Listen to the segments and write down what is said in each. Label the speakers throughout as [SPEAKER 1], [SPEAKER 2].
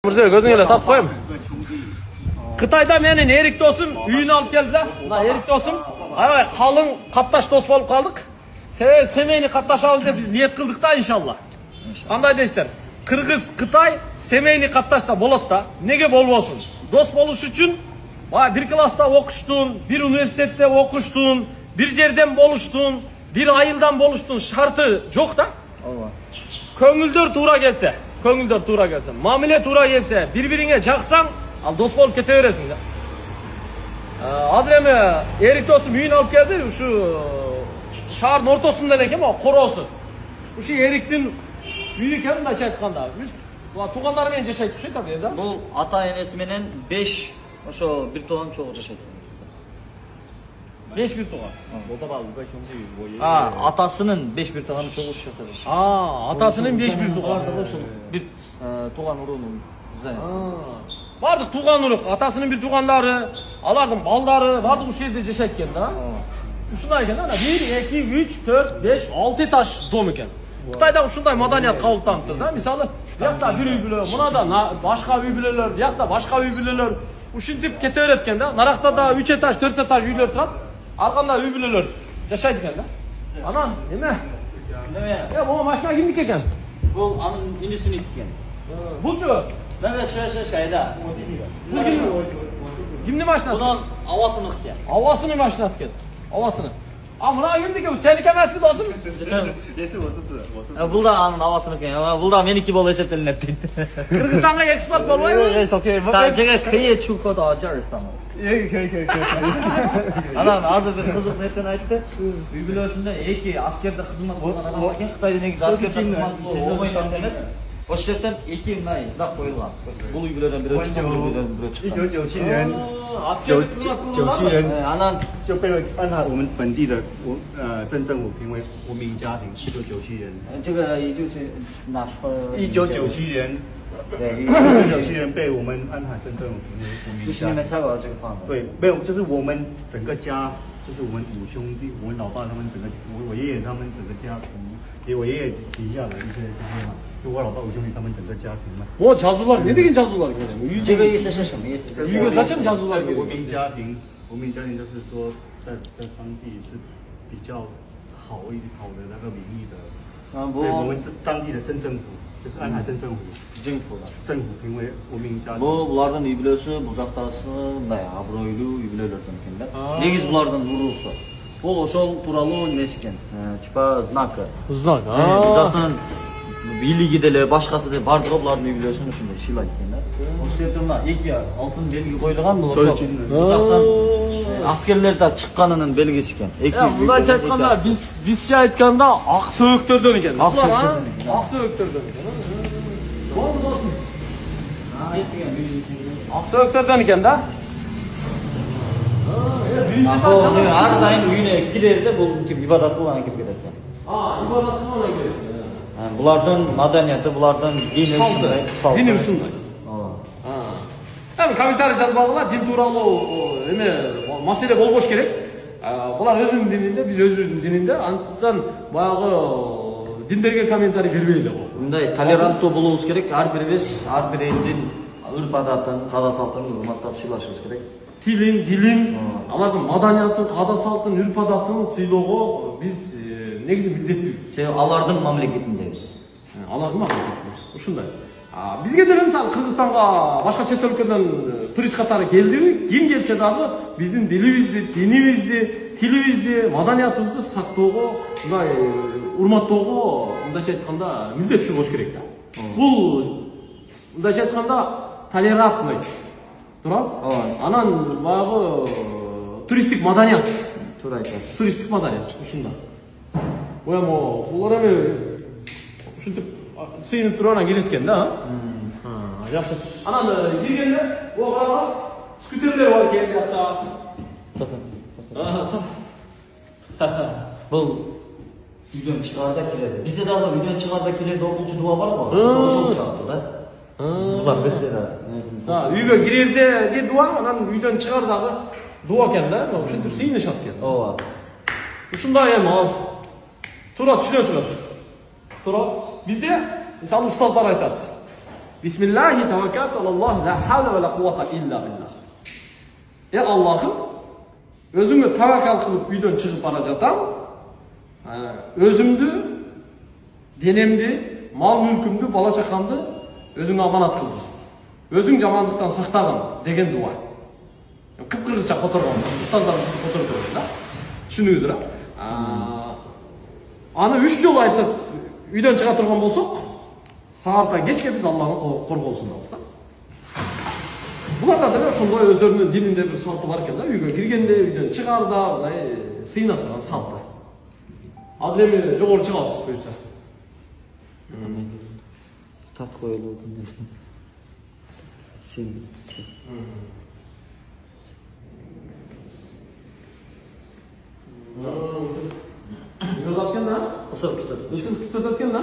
[SPEAKER 1] Mırza gözüngele tap koyayım. Kıtayda menin Erik dostum üyünü alıp geldiler. Erik dostum ay kalın kattaş dost bolup kaldık. Semeyni kattaşabız dep biz niyet kıldık da inşallah. Qanday deysizler? Kırgız, Kıtay Semeyni kattaşsa bolot da. Nege bolbosun? Dost boluş üçün bir klasta okuştun, bir üniversitede okuştun, bir yerden boluştun, bir ayıldan boluştun şartı yok da.
[SPEAKER 2] Allah.
[SPEAKER 1] Köngülдөр tuğra gelse, köngülдөр tuğra gelse, mamile tuğra gelse, birbirine jaksan, al dost bolup kete veresin da. Hazır emi Erik dostum üyünü alıp geldi, şu şaharın ortasından ekem o korosu. Şu Erik'tin büyük hem de çaytkanda. Biz tuğanları mence çaytık şey tabii evde.
[SPEAKER 2] Bu ata enesi menen 5 oşo bir toğan çok yaşaydı.
[SPEAKER 1] 5 bir tuğan.
[SPEAKER 2] Atasının 5 bir toğanı çok yaşadı.
[SPEAKER 1] Atasının 5 bir tuğan.
[SPEAKER 2] Bir toğan urunun zanneti.
[SPEAKER 1] Vardı tuğan uruk, atasının bir tuğanları, alardın balları, vardı bu şehirde yaşaytken da. Uşunday eken da 1, 2, 3, 4, 5, 6 taş dom eken. Kıtayda uşunday madaniyat kabul tanıtır da. Misali, buyakta bir üy bileler, buna da başka üy bileler, buyakta başka üy bileler. Uşintip kete öğretken de, narakta da 3 etaş, 4 etaş üyler turat. Arkanda üy bileler yaşaytken da. Anan, değil mi? Ya bu maşına kimdik eken?
[SPEAKER 2] Bu anın inisini itken.
[SPEAKER 1] Bulcu.
[SPEAKER 2] Ben de şayda.
[SPEAKER 1] Kimdi maşinası?
[SPEAKER 2] Bunun havasını itken.
[SPEAKER 1] Havasını maşinası eken. Havasını. Buna kimdik ki bu senik emez mi dostum?
[SPEAKER 2] Bu da anın havasını itken. Bu da meniki bol eseptelin ettin.
[SPEAKER 1] Kırgızistan'a eksport bolmay mı?
[SPEAKER 2] 제가 그의 축구도 어쩌랬어. Anan azı bir kızık nereden ayttı? Biliyorsunuz ki askerde hizmet kılgan adam varken Kıtay'da negiz askerde hizmet olmayın emez. O şertten 2 yıl sınav koyulgan. Bu ülkelerden biri çıktı, bu ülkelerden biri çıktı.
[SPEAKER 3] 1997年
[SPEAKER 1] Askerde hizmet kılgan
[SPEAKER 3] 97年
[SPEAKER 2] Anan
[SPEAKER 3] 就被安排我们本地的镇政府评为国民家庭。1997年，
[SPEAKER 2] 제가 이就是那时候
[SPEAKER 3] 1997年
[SPEAKER 2] 对
[SPEAKER 3] ，1997年被我们安海镇政府评为国民
[SPEAKER 2] 就是
[SPEAKER 3] 家庭。
[SPEAKER 2] 你们才把这个放的。
[SPEAKER 3] 对，没有，就是我们整个家，就是我们五兄弟，我老爸他们整个，我爷爷他们整个家族，给我爷爷提下来一些这些嘛，就我老爸五兄弟他们整个家庭嘛。
[SPEAKER 1] O cazular ne degan cazular geliyor?
[SPEAKER 2] 这个意思是什么意思？
[SPEAKER 1] Uygur zaten cazular
[SPEAKER 3] 国
[SPEAKER 1] geliyor.
[SPEAKER 3] 民家庭，国民家庭就是说在当地是比较好的那个名义的。对，我们当地的镇政府就是安海镇政府，
[SPEAKER 2] Cimfular.
[SPEAKER 3] 政府评为国民家庭。
[SPEAKER 2] Bulardan üybilösü, bu jaktası mындай абройлуу üybilölerден экен да. Негиз булардан уруусу. Бул ошол тууралуу эмес экен. Типа знакы.
[SPEAKER 1] Znak.
[SPEAKER 2] Zaten бийлиги деле башкасы деле бардыгы булардын üybilöсүн ушундай сыйлайт экен да. Ошол себептен мына 2 алтын белги коюлган бул ошол. Бул жактан аскерлер да чыкканынын белгиси экен.
[SPEAKER 1] Ya bundan aytkanda bizce aytkanda ak söğüktörden eken. Ak söğüktörden eken. Oldu dostum. Ak söğüktörden eken da.
[SPEAKER 2] Ар дайым үйүнө кирерде бул ибадат кылган кирип кетет экен.
[SPEAKER 1] İbadet kılmana gerek.
[SPEAKER 2] Булардын маданияты, булардын дини ушундай.
[SPEAKER 1] Dini ушундай. Tabii komentarı жазбагыла din тууралуу эме маселе болбош керек. Булар өзүнүн дининде, биз өзүбүздүн дининде. Андыктан баягы диндерге комментарий бербейли.
[SPEAKER 2] Мындай толеранттуу болуубуз керек. Ар бирибиз ар бир элдин үрп адатын, каада салтын урматтап сыйлашыбыз керек.
[SPEAKER 1] Tilin, dilin, алардын маданиятын, каада салтын, үрп адатын сыйлоого биз негизи милдеттүү.
[SPEAKER 2] Алардын мамлекетиндебиз.
[SPEAKER 1] Алардын мамлекети. Ушундай. Бизге деле мисалы Кыргызстанга башка чет өлкөдөн турист катары келдиби? Ким келсе дагы биздин дилибизди, динибизди, тилибизди, маданиятыбызды сактоого, мындай урматтоого, мындайча айтканда милдеттүү болуш керек да. Бул мындайча айтканда толерантность. Туурабы? Анан баягы туристтик маданият.
[SPEAKER 2] Туура айтасыз.
[SPEAKER 1] Туристтик маданият ушундай. Эми булар эми ушинтип сыйынып туруп анан келет экен да. Жакшы. Анан киргенде буга скутерлер бар экен жакта.
[SPEAKER 2] Бул үйдөн чыгаарда кирет. Бизде дагы үйдөн чыгаарда кирерде окуучу дуа барбы? Ошол чыгат да. Булар билсе да.
[SPEAKER 1] Үйгө кирерде дуа, анан үйдөн чыгардагы дуа экен да. Ушинтип сыйынышат экен.
[SPEAKER 2] Ооба.
[SPEAKER 1] Ушундай эми ал туура түшүнөсүңөр. Туура. Бизде мисалы устаздар айтат. Bismillahi tevekkaltu alallah la havle ve la kuvvete illa billah. Allah'ım özüme tevekkül kılıp uydan çıkıp barajatam. Özümdü, denemdi, mal mülkümdü, bala çakamdı özüme amanat kıldım. Özüm jamanlıktan saktagın degen dua. Kıpkırızca kotorgan, ustazlarım şunu kotorgan da. Düşündünüzdür ha? Ana 3 yol aytıp uydan çıka turgan bolsok, saarda geçke biz Allah'ın korgosundabız da. Bularda da ошондой өздөрүнүн дининде бир салты бар экен да, үйгө киргенде үйдөн чыгаарда мындай сыйына турган салты. Азыр эми жогору чыгабыз буюрса.
[SPEAKER 2] Тарт коюлуп өкүндү.
[SPEAKER 1] Yol atken da?
[SPEAKER 2] Isırıp tutup.
[SPEAKER 1] Isırıp tutup atken da?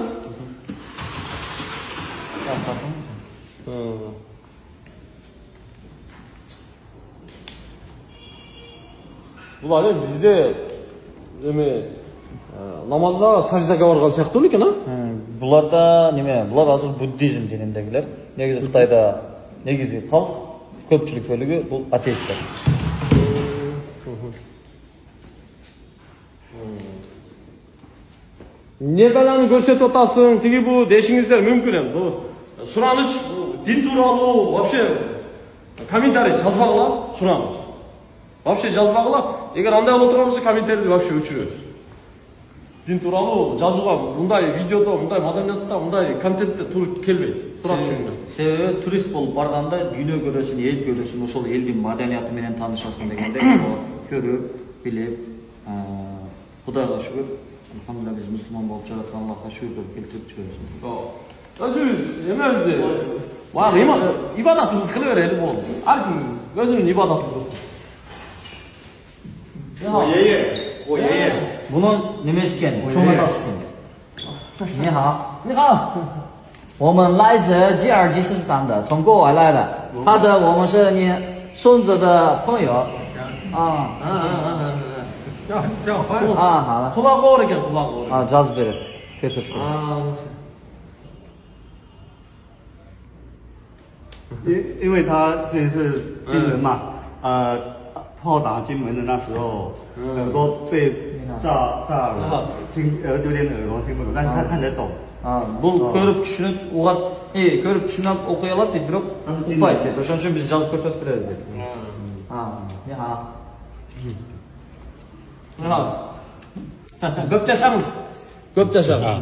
[SPEAKER 1] Bular endi bizde эми намазда саждаga барган сыяктуу экен, а?
[SPEAKER 2] Буларда неме? Булар азыр буддизм динindегилер. Негизи Кытайда негизи халк көпчүлүк бөлүгү бул атеисттер.
[SPEAKER 1] Не баланы көрсөтүп атасың, тиги бу дешиңиздер мүмкүн эми. Бу сураныч дин тууралуу вообще комментарий жазбагыла сураныч. Вообще жазбагыла. Эгер андай боло турган болсо комментарийди вообще өчүрөбүз. Дин тууралуу жазууга мындай видеодо, мындай маданиятта, мындай контентте туура келбейт. Сурап түшүнгөн.
[SPEAKER 2] Себеби турист болуп барганда дүйнө көрөсүн, эл көрөсүн, ошол элдин маданияты менен таанышасың дегенде көрүп, билип, Кудайга шүгүр, алхамдулилlah биз мусулман болуп жараткан Аллахка шүгүр келтирип чыгабыз.
[SPEAKER 1] Өзүбүз эмебизди. Багы ибадатыбызды кыла берели болду. Ар ким өзүнүн ибадатын кылсын.
[SPEAKER 3] 我爷爷，
[SPEAKER 2] Bunun nemesi ekan? Çoğun atası ekan. 你好，你好，我们来自吉尔吉斯斯坦的，从国外来的。我们是你孙子的朋友。好了。
[SPEAKER 1] Kulak oğur eken, kulak oğur.
[SPEAKER 2] Caz beret. Kötü.
[SPEAKER 3] 因为他之前是军人嘛，炮打金门的那时候，耳朵被炸了，有点耳聋听不懂，但是他看得懂。
[SPEAKER 2] Bu körüp düşünüp ugat, körüp düşünüp okuyalar deyip bирок укпайт. Ошон үчүн биз жазып көрсөтүп беребиz деп.
[SPEAKER 1] Көп жашаңыз. Көп жашаңыз.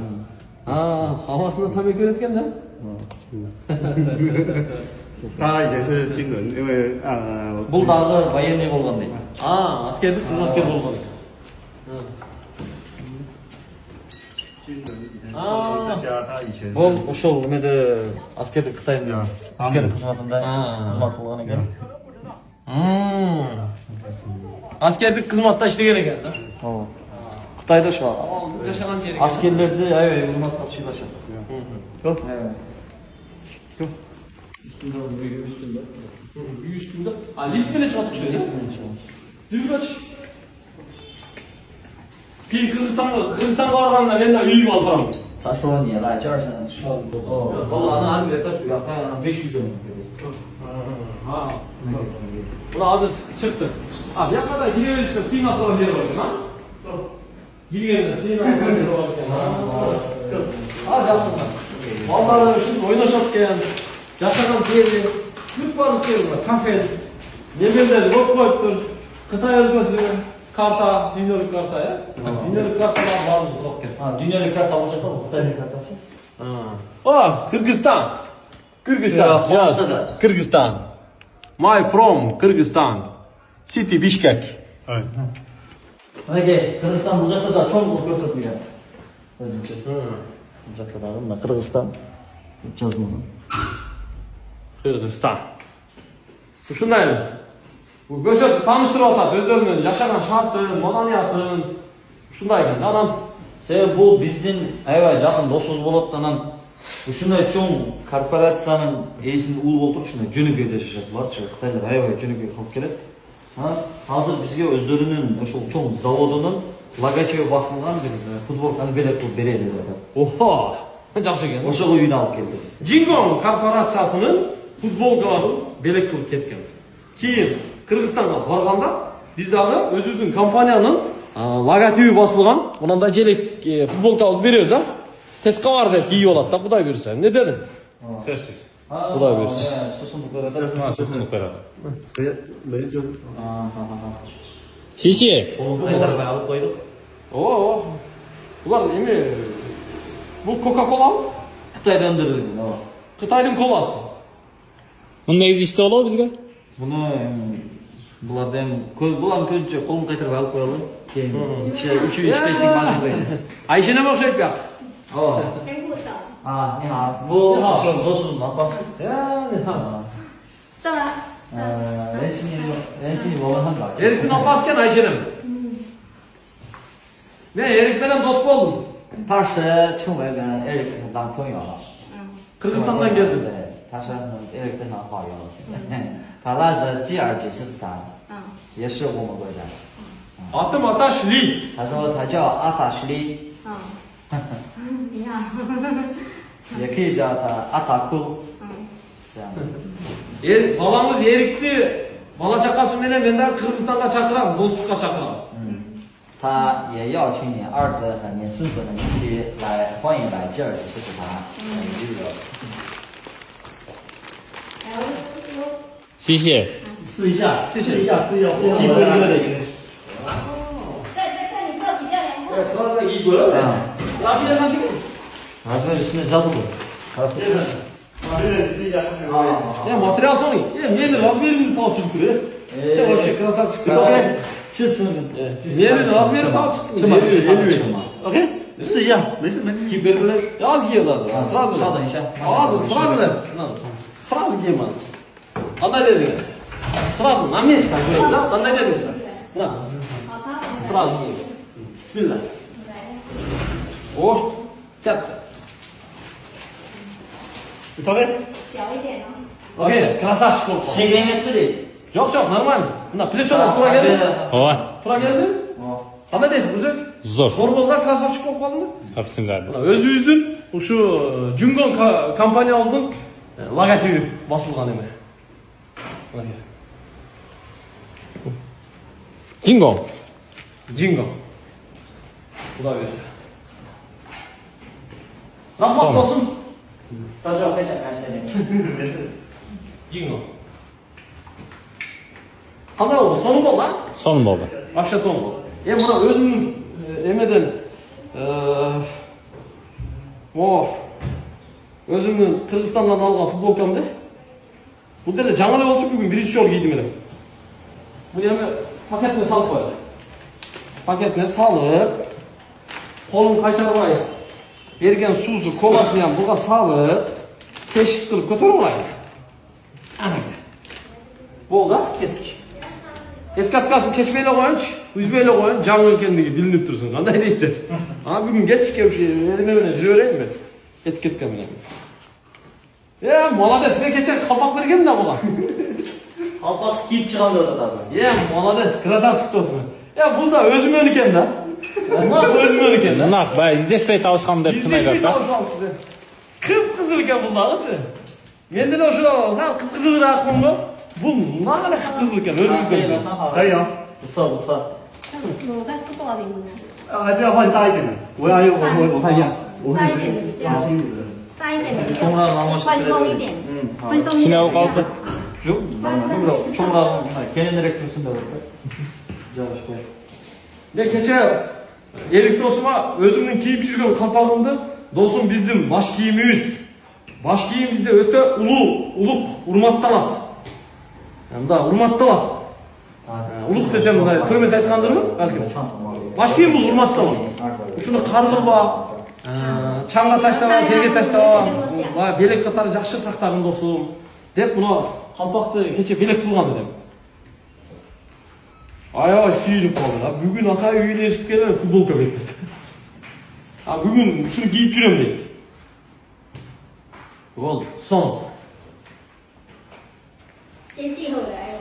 [SPEAKER 1] Havasında tabii öğretken de.
[SPEAKER 3] 他以前是军人，因为
[SPEAKER 2] Bul dagы военный болгон дейт.
[SPEAKER 1] Askerlik hizmetkar olmalı.
[SPEAKER 3] 军人以前在家，他以前
[SPEAKER 2] Ол ошол эмеде аскердик Кытайдын
[SPEAKER 3] Ya,
[SPEAKER 2] аскердик кызматында кызмат кылган экен.
[SPEAKER 1] Askerlik hizmette işleyen eken.
[SPEAKER 2] Ооба. Кытайда ошо
[SPEAKER 1] Yaşanan yeri.
[SPEAKER 2] аскерлерди аябай урматтап сыйлашат.
[SPEAKER 3] Yok.
[SPEAKER 2] Üstünde.
[SPEAKER 1] Bir üstünde. List bile çalışıyor ya. Düzgün aç. Bir Kırgızistan'a varanda ben de üyüm alırım.
[SPEAKER 2] 他说你来这儿现在吃Vallahi ana harbi ta şu yakın 500 dönüm.
[SPEAKER 1] Bu da hazır çıktı. Abi ya kadar girelim işte Sina falan yeri var ha? Girelim Sina falan yeri var. Hadi yapsınlar. Vallahi şimdi oynaşarken yaşanan yeri Türk varlık yeri var. Kafe. Yemeğleri yok koyuptur. Kıtay ülkesi karta, dinlerik karta ya. Dinlerik kartalar var mı?
[SPEAKER 2] Dünyanın kartı alacak ama Kıtay'ın kartası.
[SPEAKER 1] Kırgızistan. Kırgızistan. Yes. Kırgızistan. My from Kırgızistan. City Bishkek.
[SPEAKER 3] Evet.
[SPEAKER 2] Hadi Kırgızistan bucakta da çok bu götürdü ya. Özümce. Bucakta da ama Kırgızistan yazmalı.
[SPEAKER 1] Kırgızistan. Şunday. Bu göçөp tanıştırıp atat özlөрүнүн жашаган шартын, маданиятын. Şunday экен да анан.
[SPEAKER 2] Себеби бул биздин аябай жакын досубуз болот анан ушундай чоң корпорациянын ээсинде ул болуп туруп ушундай жөнөкөй жашашат. Буларчы Кытайлар аябай жөнөкөй кылып келет. Азыр бизге өздөрүнүн ошол чоң заводунун логотипи басылган бир футболканы берет кылып берели деп атат.
[SPEAKER 1] Oha. Жақсы екен.
[SPEAKER 2] Ошого үйүнө алып келдик.
[SPEAKER 1] Jingon korporatsiyasının futbolkalaарын белек кылып кеткенбиz. Кейін Кыргызстанга барганда биз дагы өзүбүздүн компаниянын логотиби басылган мынандай желек футболкабызды беребиз, а? Тесқа бар деп кийип алат да, Кудай буйрса. Эмне дедим?
[SPEAKER 4] Сөзсүз.
[SPEAKER 1] Кудай буйрса.
[SPEAKER 2] Сусундук берет.
[SPEAKER 4] Сусундук берет.
[SPEAKER 5] Сиси.
[SPEAKER 2] Кайтарбай алып койдук.
[SPEAKER 1] О, булар эме бул Coca-Cola
[SPEAKER 2] Кытайдан өндүрүлгөн, ооба.
[SPEAKER 1] Кытайдын коласы.
[SPEAKER 5] Мындай изишсе болобу бизге?
[SPEAKER 2] Буну булардын көзүнчө колун кайтарбай алып коелу. Кийин үчүү ичпештик машина коебуз.
[SPEAKER 1] Айшенеме окшойт бияк.
[SPEAKER 2] Ооба. Бул досунун апасы. Энсини болгондон бар.
[SPEAKER 1] Эриктин апасы экен Айшенем. Мен Эрик менен дос болдум.
[SPEAKER 2] 他是成为跟 Eric 男朋友了。
[SPEAKER 1] Кыргызстандан келдим.
[SPEAKER 2] 他是 Eric 非常好友。他儿子吉尔吉是他，也是我们国家。
[SPEAKER 1] Атым Аташ Ли.
[SPEAKER 2] 他说他叫阿塔什利，
[SPEAKER 6] 你好，
[SPEAKER 2] 也可以叫他阿塔库。这样。
[SPEAKER 1] Балаңыз Эрикти бала чакасы менен мен дагы Кыргызстанга чакырам, достукка чакырам.
[SPEAKER 2] 他也邀请你儿子和你孙子们一起来，欢迎来吉尔吉斯斯坦旅游。
[SPEAKER 5] 시시.
[SPEAKER 3] 试一下，试一下，试一下，
[SPEAKER 2] 一个一个的一个。
[SPEAKER 6] 在你这比较凉快。
[SPEAKER 1] Sırada iyi böyle. Rafiye nasıl?
[SPEAKER 2] 아, 그래, 근데 자도 뭐.
[SPEAKER 3] 试一下，
[SPEAKER 1] Ya materyal sonu. Ya niye razmeri tavuk çıktı be? Ya вообще красавчик.
[SPEAKER 2] 칩스는
[SPEAKER 1] Niye razmeri tavuk çıksın?
[SPEAKER 2] 칩만 칩만.
[SPEAKER 3] ，OK，试一下，没事没事。
[SPEAKER 1] Kiberle yaz giy zaten. Sırası.
[SPEAKER 2] 稍等一下。
[SPEAKER 1] Ağzı sırası ver. Sırası giy man. Anda dedi. Sırası na место koyun da. Anda dedi. Na.
[SPEAKER 6] 好，他
[SPEAKER 1] Sırası giy. Bismillah. Oh. Çat.
[SPEAKER 3] OK，
[SPEAKER 6] 小一点哦。
[SPEAKER 1] Okey. Красавчик oldu.
[SPEAKER 2] Şey emesi değil.
[SPEAKER 1] Yok yok normal. Bunda плечо tura geldi.
[SPEAKER 5] Ооба.
[SPEAKER 1] Tura geldi. Anda deysiz kızım.
[SPEAKER 5] Zor.
[SPEAKER 1] Zorbollar красавчик болып қалды ма?
[SPEAKER 5] Kapsın galiba.
[SPEAKER 1] Өзүбүздүн ушу Jingon компаниябыздын логотиби басылган эме. Jingon. Jingon. Кудай буйрса. Рахмат болсун.
[SPEAKER 2] 到时候非常感谢你。
[SPEAKER 1] Jingon. Кандай болду? Сонун болду, а?
[SPEAKER 5] Son oldu.
[SPEAKER 1] Вообще сонун болду. Мына өзүмдүн эмеден өзүмдүн Кыргызстандан алган футболкамды бул деле жаңы эле болчу, бүгүн биринчи жолу кийдим эле. Бул эми пакетине салып коелу. Пакетине салып, колун кайтарбай берген суусу коласын ham буга салып, тешик кылып көтөрүп алайын. Анакей. Болду, кеттик. Etkatkasını çeşmeyle koyunç, üzmeyle koyun, canlı ülkenindeki bilinip dursun. Kanday da ister. Ama bugün geç çıkıyor şey, elime öyle jüreyim mi? Etketka bile. Ya molades, ben geçen kapak vergen de bula.
[SPEAKER 2] Kapak giyip çıkan da orada.
[SPEAKER 1] Ya molades, krasavчик olsun. Ya bu da özüm önüken de. Ne özüm önüken de.
[SPEAKER 5] Naq, bay izdeshpay tavışqam deb tushunay
[SPEAKER 1] İzleşmeyi
[SPEAKER 5] gap.
[SPEAKER 1] tavşaltı de. Kıpkızıl iken bunlar, açı. Menden o şu, sen kıpkızıl rakmın mı? Bu ne kadar kıpkızıl iken, özüm ülken.
[SPEAKER 3] 可以哦，
[SPEAKER 2] 不错不错。
[SPEAKER 6] 卤蛋是多少厘米呢？
[SPEAKER 3] 还是要换大一点的。我看一下，我
[SPEAKER 6] 大一点的比较
[SPEAKER 3] 清楚的。
[SPEAKER 6] 大一点的比较
[SPEAKER 2] 총으로는 한
[SPEAKER 6] 宽松一点，宽松一点。
[SPEAKER 5] Sinov qalsa.
[SPEAKER 2] 쭉. 총으로는 걔네들의 교수인데 그럴까? 잘하시고.
[SPEAKER 1] Ben keçe Erik dostuma özümün giyip жүрген kalpağımdı. Dostum bizim baş giyimimiz. Baş giyimimizde öte uluk, urmattanat. Yani da urmattanat. Uluk desem buna türmesi aytkandır mı? Belki. Baş giyim bu urmattanat. Şunu kargılba, çаңга таштаба, жерге таштаба, белек катары жакшы сактагын досум деп мына калпакты кече белек кылган элем. Аябай сүйүнүп калды. Бүгүн ата үйлешип келип футболка берди. Бүгүн ушуну кийип жүрөм дейт. Болду, сон.
[SPEAKER 6] 天气后来